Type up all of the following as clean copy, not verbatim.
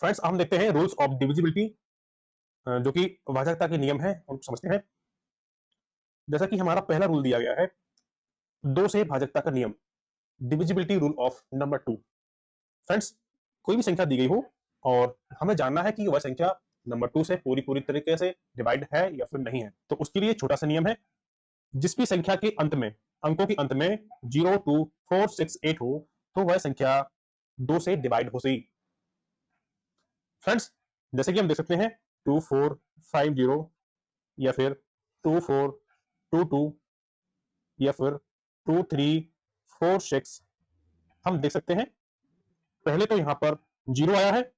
Friends हम देखते हैं रूल्स ऑफ डिविजिबिलिटी, जो कि भाजकता के नियम है, हम समझते हैं। जैसा कि हमारा पहला रूल दिया गया है, 2 से भाजकता का नियम, divisibility rule of number 2। Friends, कोई भी संख्या दी गई हो और हमें जानना है कि वह संख्या नंबर 2 से पूरी पूरी तरीके से डिवाइड है या फिर नहीं है, तो उसके लिए छोटा सा नियम है। जिस भी संख्या के अंत में, अंकों के अंत में 0, 2, 4, 6, 8 हो, तो वह संख्या 2 से डिवाइड हो गई। फ्रेंड्स, जैसे कि हम देख सकते हैं 2450 या फिर 2422 या फिर 2346, हम देख सकते हैं पहले तो यहां पर 0 आया है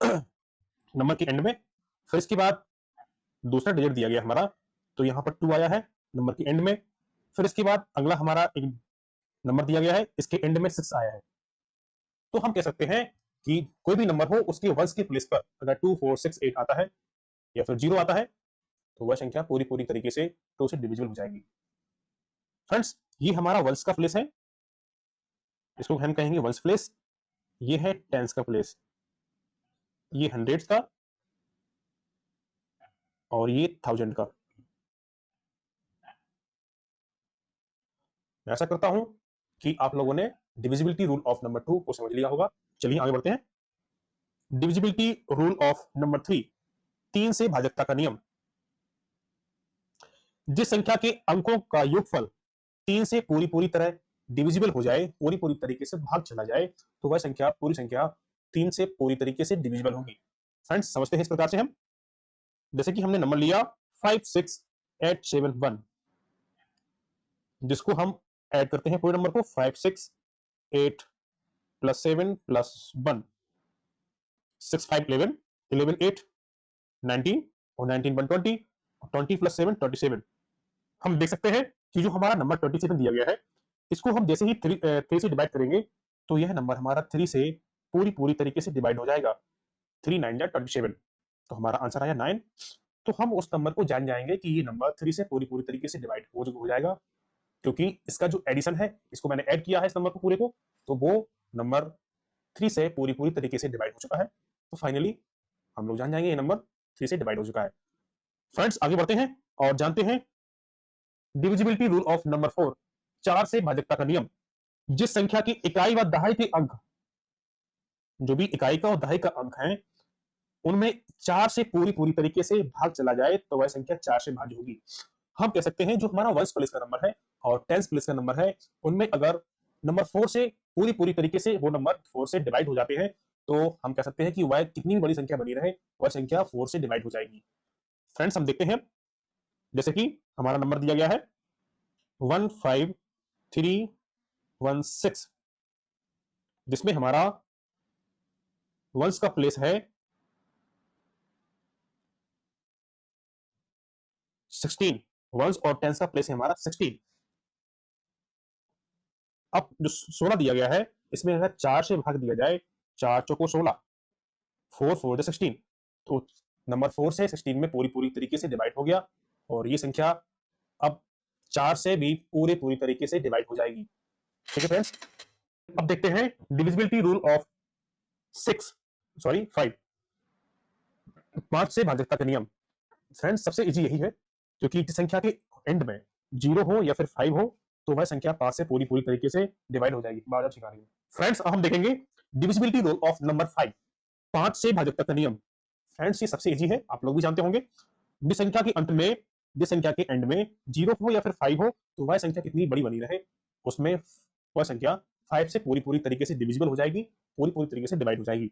नंबर के एंड में, फिर इसके बाद दूसरा डिजिट दिया गया हमारा, तो यहां पर 2 आया है नंबर के एंड में, फिर इसके बाद अगला हमारा एक नंबर दिया गया है, इसके एंड में 6 आया है। तो हम कह सकते हैं कि कोई भी नंबर हो, उसके वंश की प्लेस पर अगर 2, 4, 6, 8 आता है या फिर 0 आता है, तो वह संख्या पूरी पूरी तरीके से 2 से डिविजिबल हो जाएगी। फ्रेंड्स, ये हमारा वंश का प्लेस है, इसको हम कहेंगे वंश प्लेस। ये है टेंस का प्लेस, ये हंड्रेड्स का, और ये 1000 का। मैं आशा करता हूं कि आप लोगों ने डिविजिबिलिटी रूल ऑफ नंबर 2 को समझ लिया होगा। चलिए आगे बढ़ते हैं। डिविजिबिलिटी रूल ऑफ नंबर 3, 3 से भाजकता का नियम। जिस संख्या के अंकों का योगफल 3 से पूरी पूरी तरह डिविजिबल हो जाए, पूरी पूरी तरीके से भाग चला जाए, तो वह संख्या, पूरी संख्या 3 से पूरी तरीके से डिविजिबल होगी। फ्रेंड्स, समझते हैं इस प्रकार से हम। जैसे कि हमने नंबर लिया 56871, जिसको हम ऐड करते हैं पूरे नंबर को, 568 प्लस 7 प्लस 1, 6 5 11, 11 8, 19, और 19 120, 20 प्लस 7 27। हम देख सकते हैं कि जो हमारा नंबर 27 दिया गया है, इसको हम जैसे ही 3 से डिवाइड करेंगे, तो यह नंबर हमारा 3 से पूरी पूरी तरीके से डिवाइड हो जाएगा। 3 9 जा 27, तो हमारा आंसर आया 9। तो हम उस नंबर को जान जाएंगे कि ये नंबर 3 से पूरी पूरी तरीके से डिवाइड हो जाएगा, क्योंकि इसका जो एडिशन है, इसको मैंने ऐड किया है इस नंबर को पूरे को, तो वो नंबर 3 से पूरी पूरी तरीके से डिवाइड हो चुका है। तो फाइनली हम लोग जान जाएंगे ये नंबर 3 से डिवाइड हो चुका है। फ्रेंड्स, आगे बढ़ते हैं और जानते हैं डिविजिबिलिटी रूल ऑफ नंबर 4, 4 से भाजकता का नियम। जिस संख्या की इकाई व दहाई के अंक, जो भी इकाई का और दहाई का अंक है, उनमें 4 से पूरी पूरी तरीके से भाग चला जाए, तो वह संख्या 4 से भाज्य होगी। हम कह सकते हैं जो हमारा वंश प्लेस का नंबर है और टेंस प्लेस का नंबर है, उनमें अगर नंबर 4 से पूरी पूरी तरीके से वो नंबर 4 से डिवाइड हो जाते हैं, तो हम कह सकते हैं कि वह कितनी भी बड़ी संख्या बनी रहे, वह संख्या 4 से डिवाइड हो जाएगी। फ्रेंड्स, हम देखते हैं, जैसे कि हमारा नंबर दिया गया है 15316, जिसमें हमारा वंश का प्लेस है 16, वंश और टेंस का प्लेस है हमारा 16। अब जो 16 दिया गया है, इसमें अगर 4 से भाग दिया जाए, 4 चौको 16, 4 4 जा 16, तो नंबर 4 से 16 में पूरी पूरी तरीके से डिवाइड हो गया, और ये संख्या अब 4 से भी पूरी पूरी तरीके से डिवाइड हो जाएगी। ठीक है फ्रेंड्स, अब देखते हैं डिविजिबिलिटी रूल ऑफ 5, 5 से भाजकता का नियम। फ्रेंड्स, सबसे इजी यही है, क्योंकि जिस संख्या के एंड में 0 हो या फिर 5 हो, तो वह संख्या 5 से पूरी पूरी तरीके से डिवाइड हो जाएगी। बार सिखा रही है। फ्रेंड्स, अब हम देखेंगे डिविजिबिलिटी रूल ऑफ नंबर 5, 5 से भाजकता का नियम। फ्रेंड्स, ये सबसे इजी है, आप लोग भी जानते होंगे। जिस संख्या के अंत में, जिस संख्या के एंड में 0 हो या फिर 5 हो, तो वह संख्या कितनी बड़ी बनी रहे, उसमें वह संख्या 5 से पूरी पूरी तरीके से डिविजिबल हो जाएगी, पूरी पूरी तरीके से डिवाइड हो जाएगी।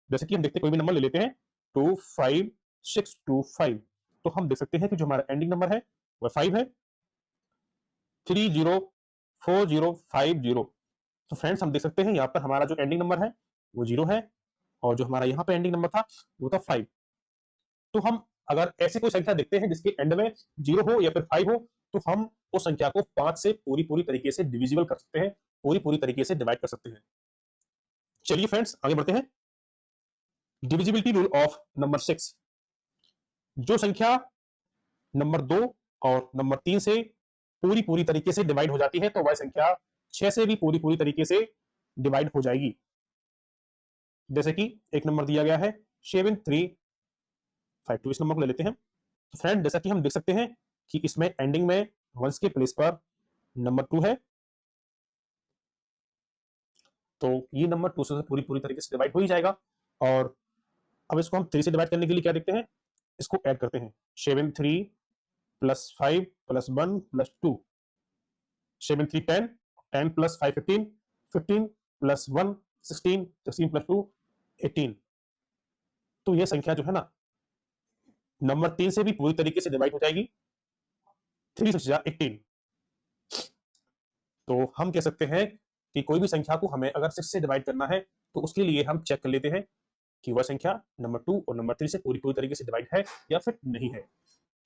जैसे कि हम देखते हैं, कोई भी नंबर ले लेते हैं 25625, तो हम देख सकते हैं कि जो हमारा एंडिंग नंबर है वह 5 है, 304050। तो फ्रेंड्स, हम देख सकते हैं यहाँ पर हमारा जो एंडिंग नंबर है वो 0 है, और जो हमारा यहाँ पे एंडिंग नंबर था वो था 5। तो हम अगर ऐसी कोई संख्या देखते हैं जिसके एंड में 0 हो या फिर 5 हो, तो हम उस संख्या को 5 से पूरी पूरी तरीके से डिविजिबल कर सकते हैं, पूरी पूरी तरीके से डिवाइड कर सकते हैं। चलिए फ्रेंड्स, आगे बढ़ते हैं। डिविजिबिलिटी रूल ऑफ नंबर 6, जो संख्या नंबर 2 और नंबर 3 से पूरी पूरी तरीके से डिवाइड हो जाती है, तो वह संख्या 6 से भी पूरी पूरी तरीके से डिवाइड हो जाएगी। जैसे कि एक नंबर दिया गया है 7352, इस नंबर को ले लेते हैं। तो फ्रेंड जैसा कि हम देख सकते हैं कि इसमें एंडिंग में वंस के प्लेस पर नंबर 2 है, तो ये नंबर 2 से पूरी पूरी तरीके से डिवाइड हो ही जाएगा। और अब इसको हम 3 से डिवाइड करने के लिए क्या देखते हैं, इसको ऐड करते हैं। 73 plus 5 plus 1 plus 2, 73 10, 10 plus 5 15, 15 plus 1 16, 16 plus 2 18। तो ये संख्या जो है ना नंबर 3 से भी पूरी तरीके से डिवाइड हो जाएगी। 3 6 18। तो हम कह सकते हैं कि कोई भी संख्या को हमें अगर 6 से डिवाइड करना है तो उसके लिए हम चेक कर लेते हैं कि वह संख्या नंबर 2 और नंबर 3 से पूरी पूरी तरीके से डिवाइड है या फिर नहीं है।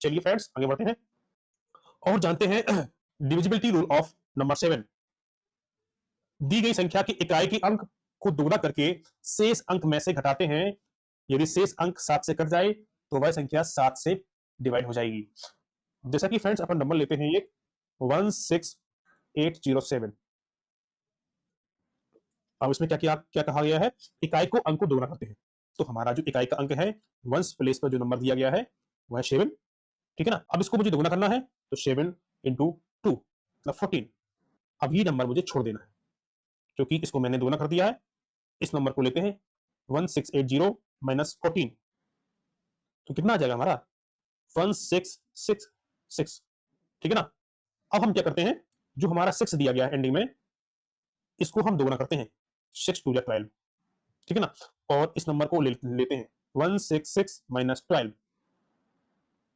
चलिए फ्रेंड्स आगे बढ़ते हैं और जानते हैं डिविजिबिलिटी रूल ऑफ नंबर 7। दी गई संख्या की इकाई की अंक को दोगुना करके शेष अंक में से घटाते हैं। यदि शेष अंक 7 से कट जाए तो वह संख्या 7 से डिवाइड हो जाएगी। जैसा कि फ्रेंड्स अपन नंबर लेते हैं ये 16807। अब इसमें क्या कहा गया है, इकाई को अंक को दोगुना करते हैं। तो हमारा जो इकाई का अंक है वंस प्लेस पर जो नंबर दिया गया है वह 7, ठीक है ना। अब इसको मुझे दोगुना करना है तो 7 इंटू 2 मतलब 14। अब ये नंबर मुझे छोड़ देना है क्योंकि इसको मैंने दोगुना कर दिया है। इस नंबर को लेते हैं 1680 माइनस 14, तो कितना आ जाएगा हमारा 1666, ठीक है ना। अब हम क्या करते हैं, जो हमारा 6 दिया गया है एंडिंग में, इसको हम दोगुना करते हैं, 6 2 12, ठीक है ना। और इस नंबर को लेते हैं 166 माइनस 12,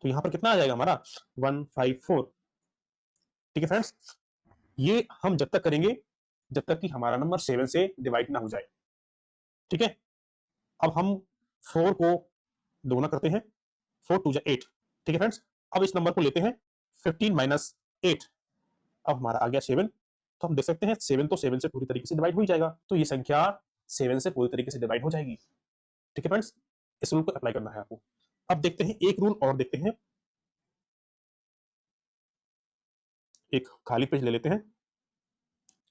तो यहां पर कितना आ जाएगा हमारा 154, ठीक है फ्रेंड्स। ये हम जब तक करेंगे जब तक कि हमारा नंबर 7 से डिवाइड ना हो जाए, ठीक है। अब हम 4 को दोगुना करते हैं, 4 2 8, ठीक है फ्रेंड्स। अब इस नंबर को लेते हैं 15 माइनस 8, अब हमारा आ गया 7। तो हम देख सकते हैं 7 तो 7 से पूरी तरीके से डिवाइड हो ही जाएगा, तो ये संख्या 7 से पूरी तरीके से डिवाइड हो जाएगी, ठीक है फ्रेंड्स। इस रूल को अप्लाई करना है आपको। अब देखते हैं एक रूल और देखते हैं, एक खाली पेज ले लेते हैं।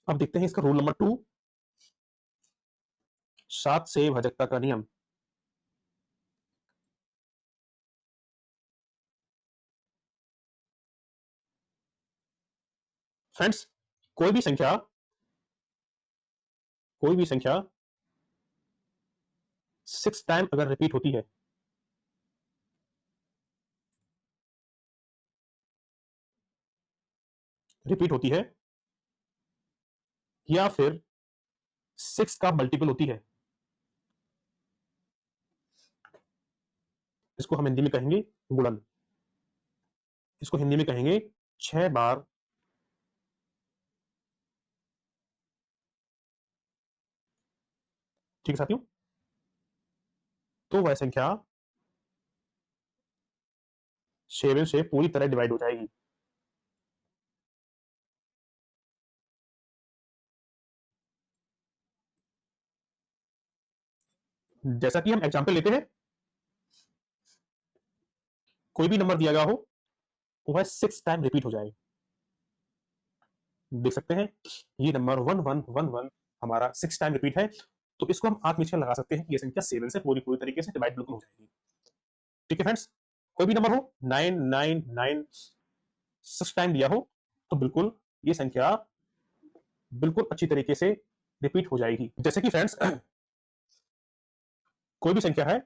अब देखते हैं इसका रूल नंबर 2, 7 से भाजकता का नियम। फ्रेंड्स कोई भी संख्या 6 टाइम अगर रिपीट होती है, या फिर 6 का मल्टीपल होती है, इसको हम हिंदी में कहेंगे गुणन। इसको हिंदी में कहेंगे 6 बार ठीक है साथियों। तो वह संख्या 7 से पूरी तरह डिवाइड हो जाएगी। जैसा कि हम एग्जाम्पल लेते हैं, कोई भी नंबर दिया गया हो वह 6 टाइम रिपीट हो जाए। देख सकते हैं ये नंबर 1111 हमारा 6 टाइम रिपीट है, तो इसको हम आंख नीचे लगा सकते हैं कि ये संख्या 7 से पूरी पूरी तरीके से डिवाइड बिल्कुल हो जाएगी, ठीक है फ्रेंड्स। कोई भी नंबर हो 999 6 टाइम दिया हो तो बिल्कुल ये संख्या बिल्कुल अच्छी तरीके से रिपीट हो जाएगी। जैसे कि फ्रेंड्स कोई भी संख्या है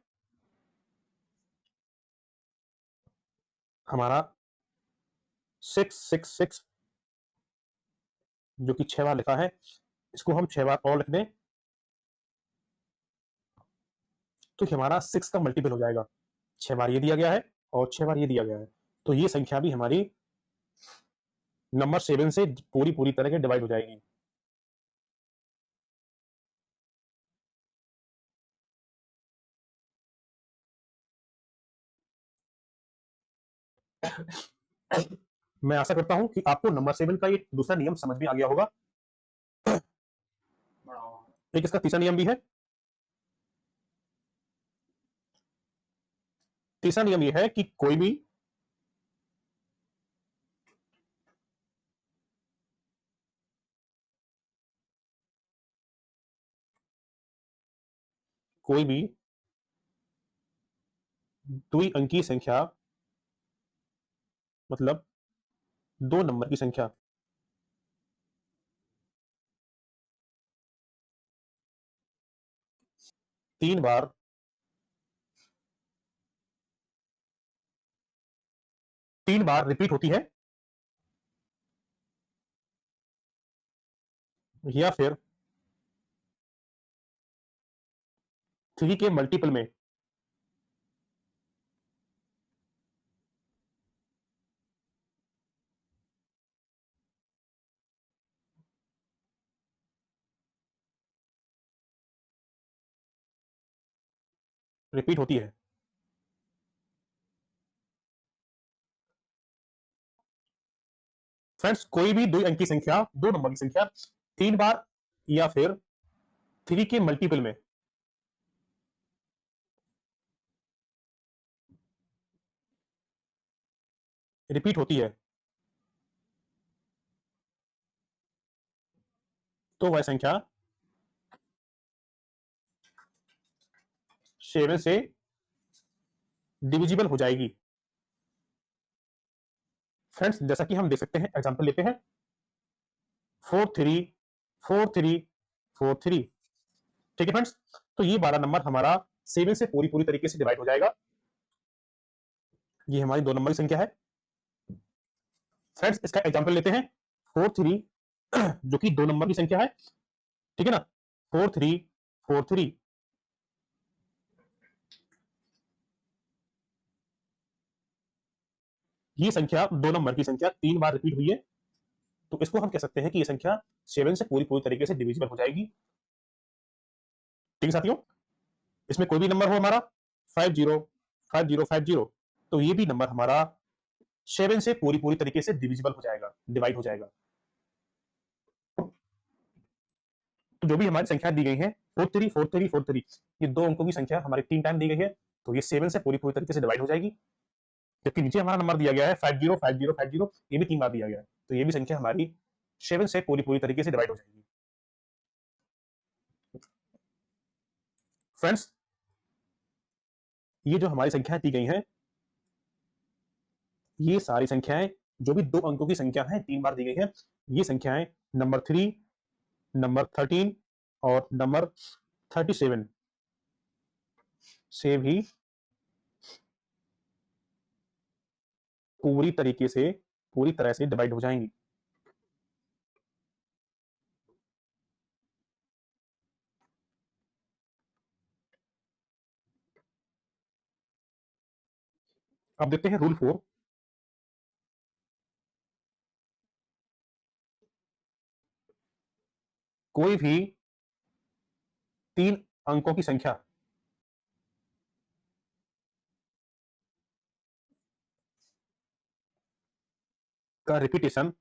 हमारा 666, जो कि 6 बार लिखा है, इसको हम 6 बार और लिख दें तो हमारा 6 का मल्टीपल हो जाएगा। 6 बार ये दिया गया है और 6 बार ये दिया गया है, तो ये संख्या भी हमारी नंबर 7 से पूरी पूरी तरह से डिवाइड हो जाएगी। मैं आशा करता हूं कि आपको नंबर 7 का ये दूसरा नियम समझ में आ गया होगा। एक इसका तीसरा नियम भी है। तीसरा नियम ये है कि कोई भी कोई भी द्विअंकीय संख्या मतलब 2 नंबर की संख्या तीन बार रिपीट होती है या फिर 3 के मल्टीपल में रिपीट होती है। फ्रेंड्स, कोई भी द्विअंकी संख्या 2 नंबर की संख्या 3 बार या फिर 3 के मल्टीपल में रिपीट होती है तो वह संख्या 7 से डिविजिबल हो जाएगी। फ्रेंड्स, जैसा कि हम देख सकते हैं, एग्जांपल लेते हैं 434343। ठीक है फ्रेंड्स, तो ये 12 नंबर हमारा 7 से पूरी पूरी तरीके से डिवाइड हो जाएगा। ये हमारी 2 नंबर की संख्या है। फ्रेंड्स, इसका एग्जांपल लेते हैं 43 जो कि 2 नंबर की संख्या है। ठीक है ना, 4343। ये संख्या 2 नंबर की संख्या 3 बार रिपीट हुई है, तो इसको हम कह सकते हैं कि ये संख्या 7 से पूरी पूरी तरीके से डिविजिबल हो जाएगी। ठीक है साथियों, इसमें कोई भी नंबर हो हमारा 50 50 50, तो ये भी नंबर हमारा 7 से पूरी पूरी तरीके से डिविजिबल हो जाएगा, डिवाइड हो जाएगा। तो जो भी हमारी संख्या दी गई है 434343, ये 2 अंकों की संख्या हमारी 3 टाइम दी गई है, तो ये 7 से पूरी पूरी तरीके से डिवाइड हो जाएगी। जबकि नीचे हमारा नंबर दिया गया है 50 50 50, ये भी 3 बार दिया गया है, तो ये भी संख्या हमारी 7 से पूरी पूरी तरीके से डिवाइड हो जाएगी। फ्रेंड्स, ये जो हमारी संख्या दी गई है, ये सारी संख्याएं जो भी 2 अंकों की संख्या है 3 बार दी गई है, ये संख्याएं नंबर 3, नंबर 13 और नंबर 37 से भी पूरी तरह से डिवाइड हो जाएंगी। अब देखते हैं रूल 4। कोई भी 3 अंकों की संख्या का रिपीटेशन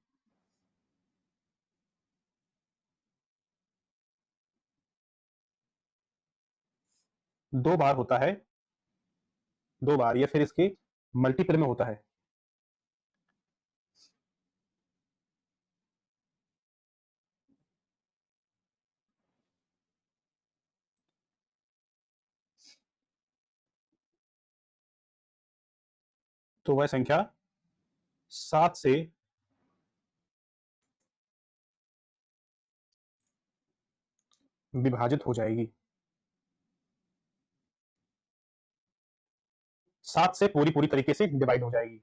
2 बार होता है, 2 बार या फिर इसके मल्टीपल में होता है, तो वह संख्या 7 से विभाजित हो जाएगी। 7 से पूरी पूरी तरीके से डिवाइड हो जाएगी।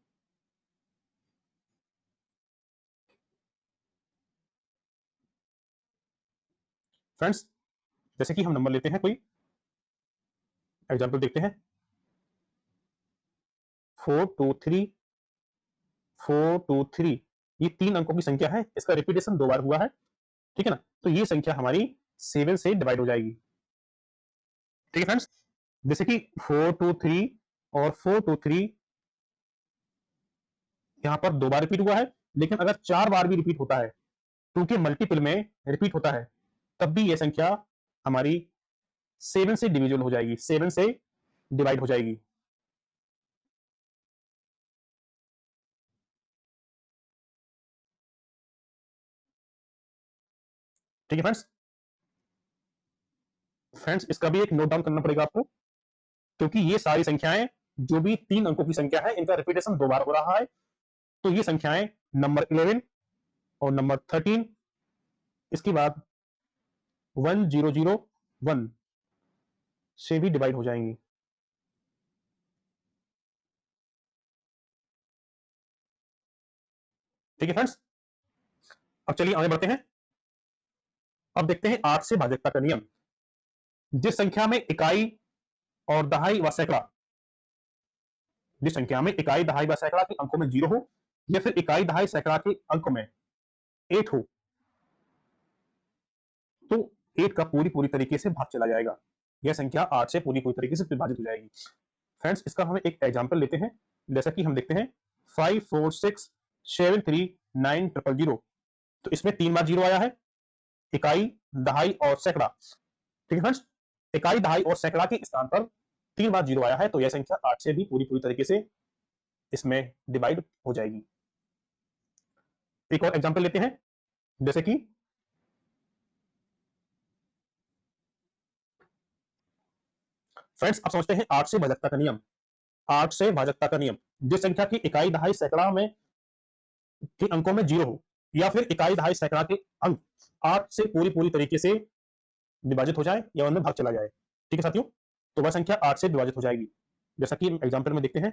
फ्रेंड्स, जैसे कि हम नंबर लेते हैं, कोई एग्जांपल देखते हैं 423 ये 3 अंकों की संख्या है, इसका रिपीटेशन 2 बार हुआ है। ठीक है ना, तो ये संख्या हमारी 7 से डिवाइड हो जाएगी। ठीक है फ्रेंड्स, जैसे कि 423 और 423 यहाँ पर 2 बार रिपीट हुआ है, लेकिन अगर 4 बार भी रिपीट होता है, 2 के मल्टीपल में रिपीट होता है, तब भी ये संख्या हमारी 7 से डिविजिबल हो जाएगी, 7 से डिवाइड हो जाएगी। ठीक है फ्रेंड्स, फ्रेंड्स इसका भी एक नोट डाउन करना पड़ेगा आपको, क्योंकि ये सारी संख्याएं जो भी 3 अंकों की संख्या है इनका रिपीटेशन 2 बार हो रहा है। तो ये संख्याएं नंबर 11 और नंबर 13 इसके बाद 1001 से भी डिवाइड हो जाएंगी। ठीक है फ्रेंड्स, अब चलिए आगे बढ़ते हैं। अब देखते हैं 8 से भाजकता का नियम। जिस संख्या में इकाई और दहाई व सैकड़ा, जिस संख्या में इकाई दहाई व सैकड़ा के अंकों में 0 हो या फिर इकाई दहाई सैकड़ा के अंकों में 8 हो, तो 8 का पूरी तरीके से भाग चला जाएगा। यह संख्या 8 से पूरी तरीके से विभाजित हो जाएगी। फ्रेंड्स इसका हम एक एग्जांपल लेते हैं। जैसा कि हम देखते हैं 5 4 6 7 3 9 0 0, तो इसमें 3 बार 0 आया है, इकाई दहाई और सैकड़ा। ठीक है फ्रेंड्स, इकाई दहाई और सैकड़ा के स्थान पर 3 बार 0 आया है, तो यह संख्या 8 से भी पूरी तरीके से इसमें डिवाइड हो जाएगी। एक और एग्जांपल लेते हैं, जैसे कि फ्रेंड्स अब समझते हैं 8 से भाजकता का नियम। 8 से भाजकता का नियम, जिस संख्या की इकाई दहाई सैकड़ा में के अंकों में 0 हो या फिर इकाई दहाई सैकड़ा के अंक 8 से पूरी तरीके से विभाजित हो जाए या उनमें भाग चला जाए। ठीक है साथियों, तो वह संख्या 8 से विभाजित हो जाएगी। जैसा कि एग्जांपल में देखते हैं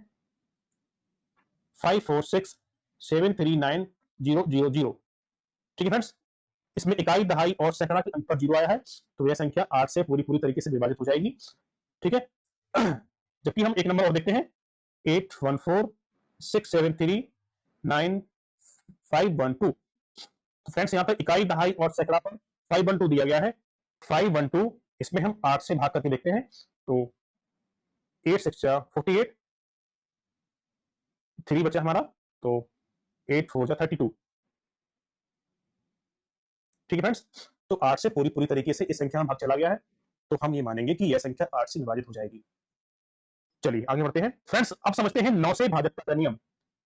5 4 6 7 3 9 0 0 0। ठीक है फ्रेंड्स, इसमें इकाई दहाई और सैकड़ा के अंक पर 0 आया है, तो यह संख्या 8 से पूरी तरीके से विभाजित हो जाएगी। ठीक है, जबकि हम एक नंबर और देखते हैं 8 1 4 6 7 3 9 5 1 2। तो फ्रेंड्स यहाँ पर इकाई दहाई और सैकड़ा पर 5 1 2 दिया गया है। 5 1 2 इसमें हम 8 से भाग करके देखते हैं, तो 8 6 48, 3 बचा हमारा, तो 8 4 32। ठीक है फ्रेंड्स, तो 8 से पूरी तरीके से इस संख्या में भाग चला गया है, तो हम ये मानेंगे कि यह संख्या 8 से विभाजित हो जाएगी। चलिए आगे बढ़ते हैं। फ्रेंड्स अब समझते हैं 9 से भाजकता का नियम।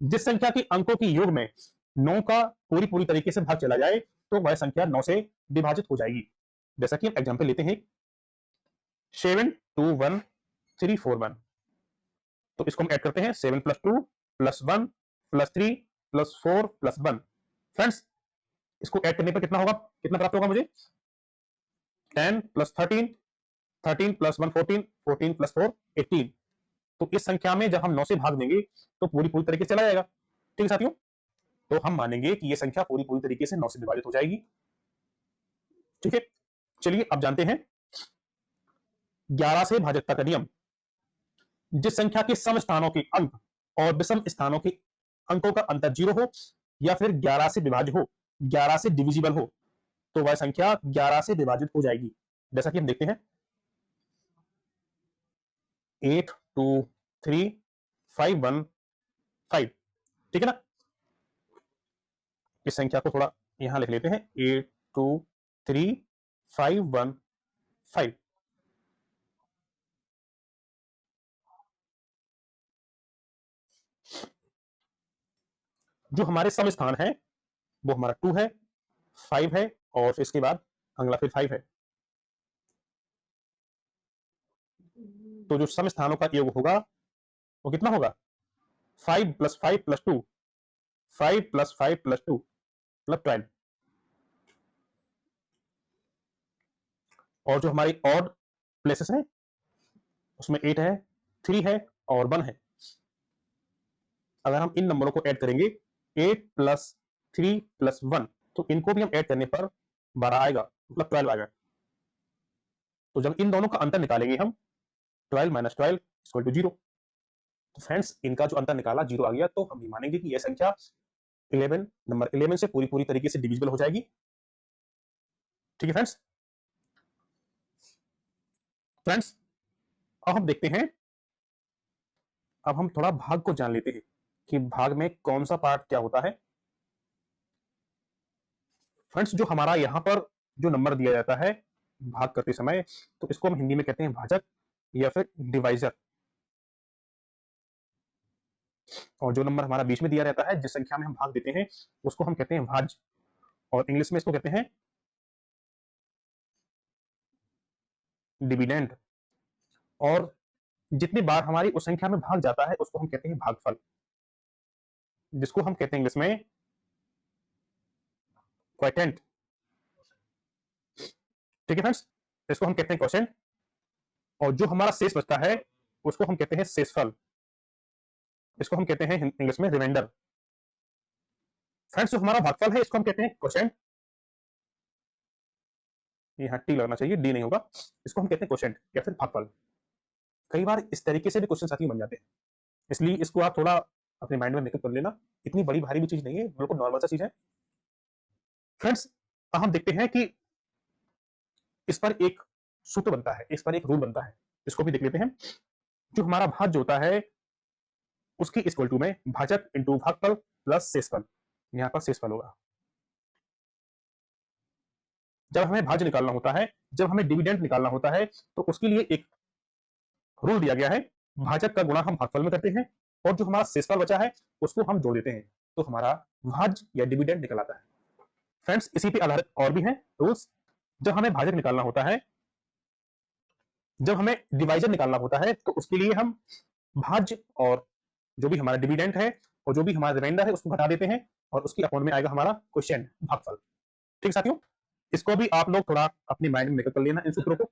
जिस संख्या के अंकों की योग में 9 का पूरी तरीके से भाग चला जाए, तो वह संख्या 9 से विभाजित हो जाएगी। जैसा कि हम एग्जांपल लेते हैं 7 2 1 3 4 1। तो इसको हम ऐड करते हैं 7 + 2 + 1 + 3 + 4 + 1। फ्रेंड्स इसको ऐड करने पर कितना होगा, कितना प्राप्त होगा मुझे? 10 + 13, 13 + 1 14, 14 + 4 18। तो इस संख्या में जब हम 9 से भाग देंगे तो पूरी तरीके से चला जाएगा। ठीक है साथियों, तो हम मानेंगे कि यह संख्या पूरी तरीके से 9 से विभाजित हो जाएगी। ठीक है, चलिए अब जानते हैं 11 से भाजकता का नियम। जिस संख्या के सम स्थानों के अंक और विषम स्थानों के अंकों का अंतर 0 हो या फिर 11 से विभाज्य हो, 11 से डिविजिबल हो, तो वह संख्या 11 से विभाजित हो जाएगी। जैसा कि हम देखते हैं 8 2 3 5 1 5। ठीक है ना, इस संख्या को थोड़ा यहां लिख लेते हैं 8 2 3 5 1 5। जो हमारे सम स्थान है वो हमारा 2 है, 5 है और फिर इसके बाद अगला फिर 5 है। तो जो सम स्थानों का योग होगा वो कितना होगा? 5 + 5 + 2, 5 + 5 + 2 + 12। और जो हमारी ऑड प्लेसेस हैं उसमें 8 है, 3 है और 1 है। अगर हम इन नंबरों को ऐड करेंगे 8 + 3 + 1, तो इनको भी हम ऐड करने पर 12 आएगा, मतलब 12 आएगा। तो जब इन दोनों का अंतर निकालेंगे हम 12 - 12 = 0। तो फ्रेंड्स इनका जो अंतर निकाला 0 आ गया, तो हम ये मानेंगे कि यह संख्या 11 नंबर 11 से पूरी तरीके से डिविजिबल हो जाएगी। ठीक है फ्रेंड्स, फ्रेंड्स अब हम देखते हैं, अब हम थोड़ा भाग को जान लेते हैं कि भाग में कौन सा पार्ट क्या होता है। फ्रेंड्स जो हमारा यहाँ पर जो नंबर दिया जाता है भाग करते समय, तो इसको हम हिंदी में कहते हैं भाजक या फिर डिवाइजर। और जो नंबर हमारा बीच में दिया रहता है, जिस संख्या में हम भाग देते हैं, उसको हम कहते हैं भाज्य, और इंग्लिश में इसको कहते हैं डिविडेंड, और जितनी बार हमारी उस संख्या में भाग जाता है उसको हम कहते हैं भागफल, जिसको हम कहते हैं इंग्लिश में क्वोटिएंट। ठीक है फ्रेंड्स, इसको हम कहते हैं क्वोटिएंट, और जो हमारा शेष बचता है उसको हम कहते हैं शेषफल, इसको हम कहते हैं इंग्लिश में रिमाइंडर। फ्रेंड्स, जो हमारा भागफल है इसको हम कहते हैं क्वोटिएंट, यहाँ टी लगना चाहिए, डी नहीं होगा, इसको हम कहते हैं क्वोटिएंट या फिर भागफल। कई बार इस तरीके से भी क्वेश्चन साथियों बन जाते हैं, इसलिए इसको आप थोड़ा अपने माइंड में मेकअप कर लेना, इतनी बड़ी भारी भी चीज नहीं है, बिल्कुल नॉर्मल सा चीज है। फ्रेंड्स, हम देखते हैं कि इस पर एक सूत्र बनता है, इस पर एक रूल बनता है, इसको भी देख लेते हैं। जो हमारा भाज्य होता है उसकी इक्वल टू में भाजक इंटू भागफल प्लस शेषफल, यहाँ पर शेषफल होगा। जब हमें भाज्य निकालना होता है, जब हमें डिविडेंड निकालना होता है, तो उसके लिए एक रूल दिया गया है, भाजक का गुणा हम भागफल में करते हैं और जो हमारा शेषफल बचा है उसको हम जोड़ देते हैं, तो हमारा भाज्य या डिविडेंड निकल आता है। फ्रेंड्स, इसी पे आधारित और भी हैं रूल्स। जब हमें भाजक निकालना होता है, जब हमें डिवाइजर निकालना होता है, तो उसके लिए हम भाज्य और जो भी हमारा डिविडेंड है और जो भी हमारा रिमाइंडर है उसको घटा देते हैं और उसकी अपॉन में आएगा हमारा क्वेश्चन भागफल। ठीक साथियों, इसको भी आप लोग थोड़ा अपने माइंड में मेकअप कर लेना इन सूत्रों को।